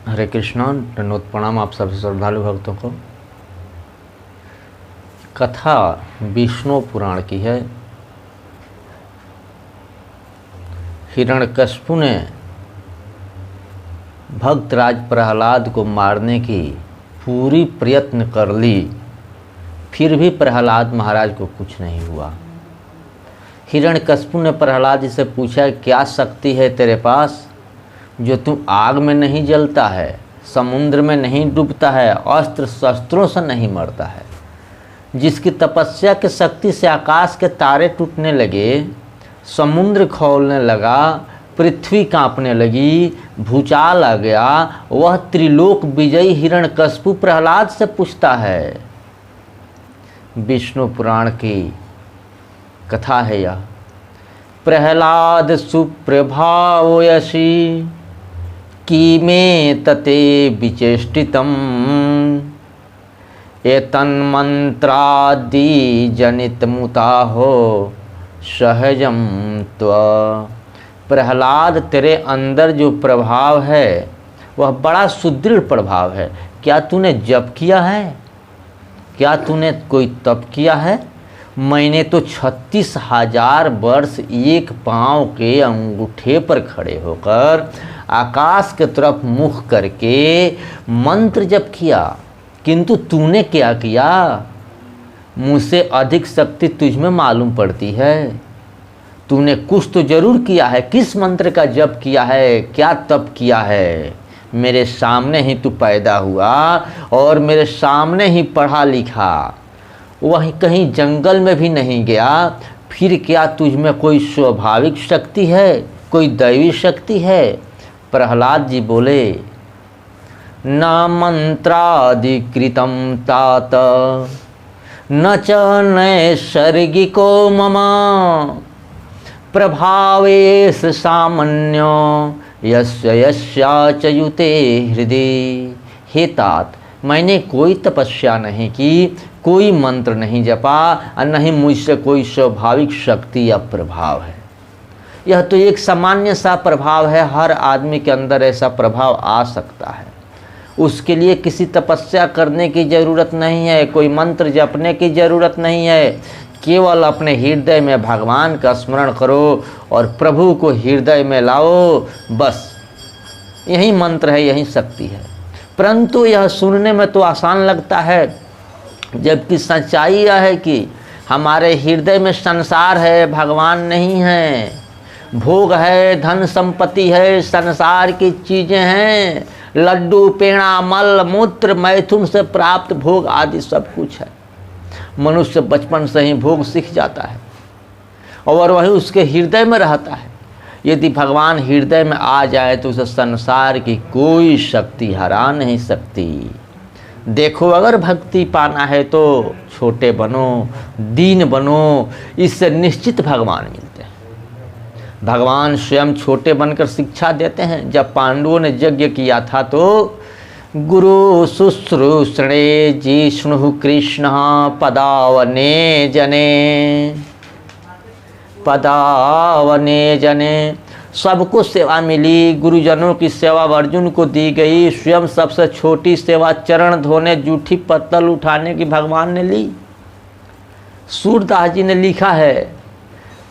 हरे कृष्णा, दंडोत प्रणाम आप सभी श्रद्धालु भक्तों को। कथा विष्णु पुराण की है। हिरण्यकश्यप ने भक्तराज प्रहलाद को मारने की पूरी प्रयत्न कर ली, फिर भी प्रहलाद महाराज को कुछ नहीं हुआ। हिरण्यकश्यप ने प्रहलाद जी से पूछा, क्या शक्ति है तेरे पास जो तू आग में नहीं जलता है, समुद्र में नहीं डूबता है, अस्त्र शस्त्रों से नहीं मरता है, जिसकी तपस्या की शक्ति से आकाश के तारे टूटने लगे, समुद्र खौलने लगा, पृथ्वी कांपने लगी, भूचाल आ गया, वह त्रिलोक विजयी हिरण्यकश्यप प्रहलाद से पूछता है। विष्णु पुराण की कथा है यह। प्रहलाद सुप्रभाव यशी कीमे तते विचेष्टितम् एतन्मन्त्रादि जनितमुताहो सहजम त्व। प्रहलाद, तेरे अंदर जो प्रभाव है वह बड़ा सुदृढ़ प्रभाव है। क्या तूने जप किया है? क्या तूने कोई तप किया है? मैंने तो 36,000 वर्ष एक पाँव के अंगूठे पर खड़े होकर आकाश के तरफ मुख करके मंत्र जप किया, किंतु तूने क्या किया? मुझसे अधिक शक्ति तुझ में मालूम पड़ती है। तूने कुछ तो जरूर किया है। किस मंत्र का जप किया है? क्या तप किया है? मेरे सामने ही तू पैदा हुआ और मेरे सामने ही पढ़ा लिखा, वहीं कहीं जंगल में भी नहीं गया। फिर क्या तुझ में कोई स्वाभाविक शक्ति है, कोई दैवी शक्ति है? प्रहलाद जी बोले, न मंत्राधिकृतं तात न च नैसर्गिको मम प्रभावेश सामान्यो यस्य यस्याच्युते हृदय। हे तात, मैंने कोई तपस्या नहीं की, कोई मंत्र नहीं जपा और नहीं मुझसे कोई स्वाभाविक शक्ति या प्रभाव है। यह तो एक सामान्य सा प्रभाव है। हर आदमी के अंदर ऐसा प्रभाव आ सकता है। उसके लिए किसी तपस्या करने की ज़रूरत नहीं है, कोई मंत्र जपने की ज़रूरत नहीं है। केवल अपने हृदय में भगवान का स्मरण करो और प्रभु को हृदय में लाओ, बस यही मंत्र है, यही शक्ति है। परंतु यह सुनने में तो आसान लगता है, जबकि सच्चाई यह है कि हमारे हृदय में संसार है, भगवान नहीं है। भोग है, धन संपत्ति है, संसार की चीज़ें हैं, लड्डू, पेड़ा, मल, मूत्र, मैथुन से प्राप्त भोग आदि सब कुछ है। मनुष्य बचपन से ही भोग सीख जाता है और वही उसके हृदय में रहता है। यदि भगवान हृदय में आ जाए तो उसे संसार की कोई शक्ति हरा नहीं सकती। देखो, अगर भक्ति पाना है तो छोटे बनो, दीन बनो, इससे निश्चित भगवान मिलते हैं। भगवान स्वयं छोटे बनकर शिक्षा देते हैं। जब पांडवों ने यज्ञ किया था तो गुरु शुश्रूषणे जिष्णु कृष्ण पदावने जने। सबको सेवा मिली। गुरुजनों की सेवा अर्जुन को दी गई। स्वयं सबसे छोटी सेवा चरण धोने, जूठी पत्तल उठाने की भगवान ने ली। सूरदास जी ने लिखा है,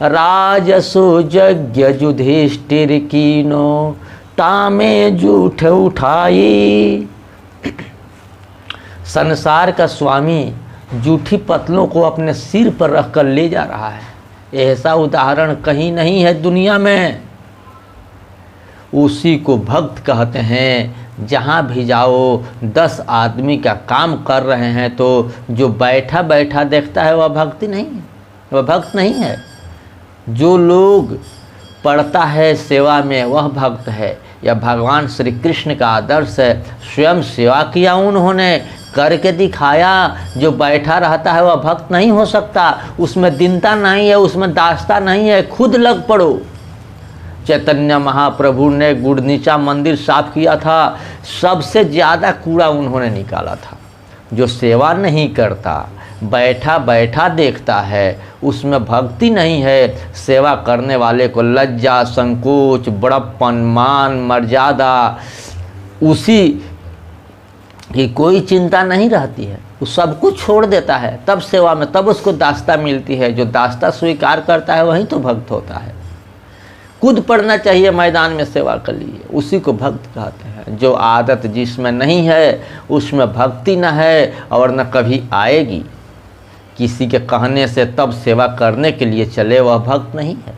राजसो यज्ञ युधिष्ठिर कीनो तामे जूठ उठाई। संसार का स्वामी जूठी पत्तलों को अपने सिर पर रखकर ले जा रहा है। ऐसा उदाहरण कहीं नहीं है दुनिया में। उसी को भक्त कहते हैं। जहाँ भी जाओ, 10 आदमी का काम कर रहे हैं तो जो बैठा बैठा देखता है वह भक्ति नहीं है, वह भक्त नहीं है। जो लोग पढ़ता है सेवा में वह भक्त है। यह भगवान श्री कृष्ण का आदर्श है। स्वयं सेवा किया उन्होंने, करके दिखाया। जो बैठा रहता है वह भक्त नहीं हो सकता। उसमें दीनता नहीं है, उसमें दास्ता नहीं है। खुद लग पड़ो। चैतन्य महाप्रभु ने गुड़नीचा मंदिर साफ किया था, सबसे ज़्यादा कूड़ा उन्होंने निकाला था। जो सेवा नहीं करता, बैठा बैठा देखता है, उसमें भक्ति नहीं है। सेवा करने वाले को लज्जा, संकोच, बड़प्पन, मान, मर्यादा उसी की कोई चिंता नहीं रहती है, वो सब कुछ छोड़ देता है तब सेवा में, तब उसको दास्ता मिलती है। जो दास्ता स्वीकार करता है वही तो भक्त होता है। कूद पड़ना चाहिए मैदान में सेवा के लिए, उसी को भक्त कहते हैं। जो आदत जिसमें नहीं है उसमें भक्ति न है और न कभी आएगी। किसी के कहने से तब सेवा करने के लिए चले, वह भक्त नहीं है।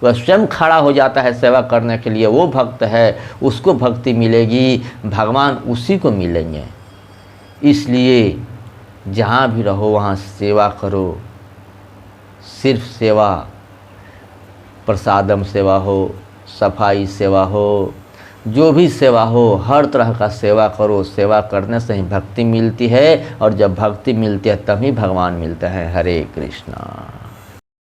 वह स्वयं खड़ा हो जाता है सेवा करने के लिए, वो भक्त है, उसको भक्ति मिलेगी, भगवान उसी को मिलेंगे। इसलिए जहाँ भी रहो वहाँ सेवा करो। सिर्फ सेवा, प्रसादम सेवा हो, सफाई सेवा हो, जो भी सेवा हो, हर तरह का सेवा करो। सेवा करने से ही भक्ति मिलती है, और जब भक्ति मिलती है तभी भगवान मिलते हैं। हरे कृष्णा।